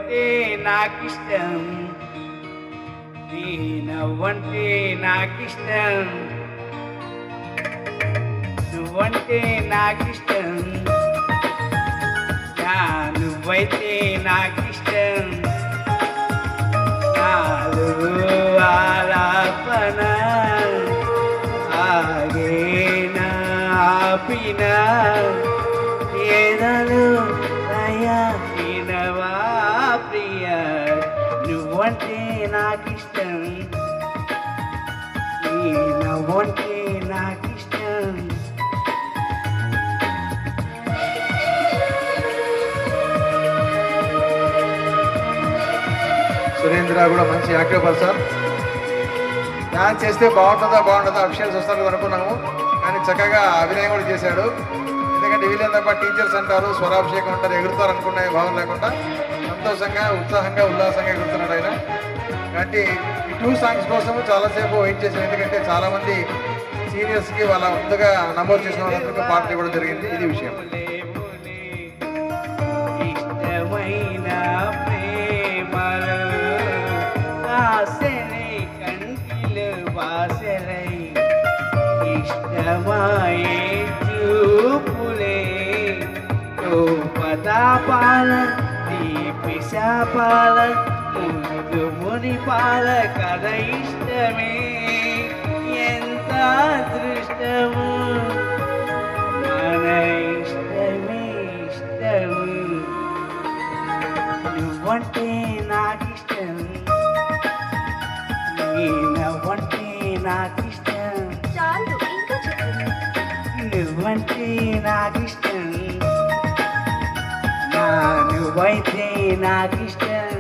నువ్వంటే నాకిష్టం, నీ నవ్వంటే నాకిష్టం, నువ్వంటే నాకిష్టం, నువ్వైతే నాకిష్టం. నాలుగు ఆలాపన ఆగేనా ఆపిన ఏదలు దయానవా ప్రియ, నువ్వంటే నాకిష్టం, నీ నవ్వంటే నాకిష్టం. సురేంద్ర కూడా మంచి యాక్టివ్ పర్సన్. డాన్స్ చేస్తే బాగుంటుందా అఫిషియల్స్ వస్తారు అనుకున్నాము, కానీ చక్కగా అభినయం కూడా చేశాడు. ఎందుకంటే వీళ్ళంతా తప్ప టీచర్స్ అంటారు, స్వరాభిషేకం అంటారు, ఎగురుతారు అనుకునే భావం లేకుండా సంతోషంగా ఉత్సాహంగా ఉల్లాసంగా ఎగురుతున్నాడు ఆయన. కాబట్టి ఈ 2 సాంగ్స్ కోసం చాలాసేపు వెయిట్ చేశాను, ఎందుకంటే చాలామంది సీనియర్స్కి వాళ్ళ ముందుగా నమోదు చేసిన వాళ్ళందరికీ పాటలు ఇవ్వడం జరిగింది. ఇది విషయం. ఇష్టమైన ప్రేమలో ఆశలై కంటిలో వాసలై, ఇష్టమాయే చూపులే పదాపాల తీపి శాపాల ముందు మునిపాల కథ ఇష్టమే, ఎంత అదృష్టము మన ఇష్టమే ఇష్టము. నువ్వంటే నాకిష్టం, నీ నవ్వంటే నాకిష్టం, చాలు ఇంకా చెప్పు. నువ్వంటే నాకిష్టం, నువ్వైతే నాకిష్టం.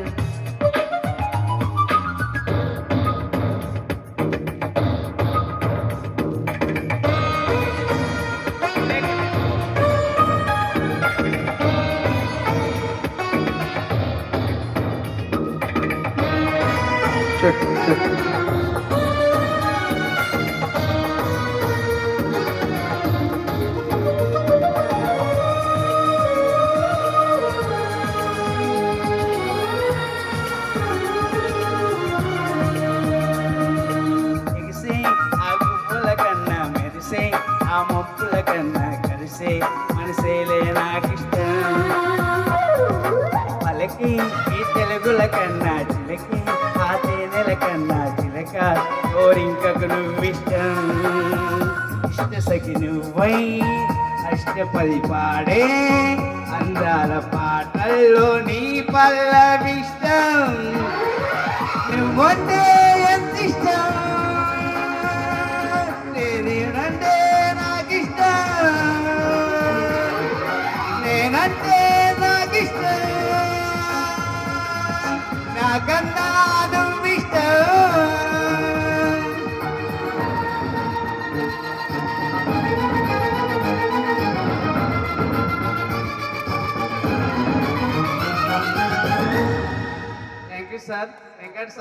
ఆ మొప్పుల కన్నా కలిసే మనసేలే నాకిష్టం, పలకి ఈ తెలుగుల కన్నా చిలకి ఆ తేనెల కన్నా చిలక కోరింకకు నువ్విష్టం. ఇష్ట సఖి నువ్వై అష్టపది పాడే అందాల పాటల్లో నీ పల్లవిష్టం, నువ్వంటే ఎంత ఇష్టం, నేనంటే నాకిష్టం, నాకన్నా నువ్విష్టం. Thank you sir. Venkat sir.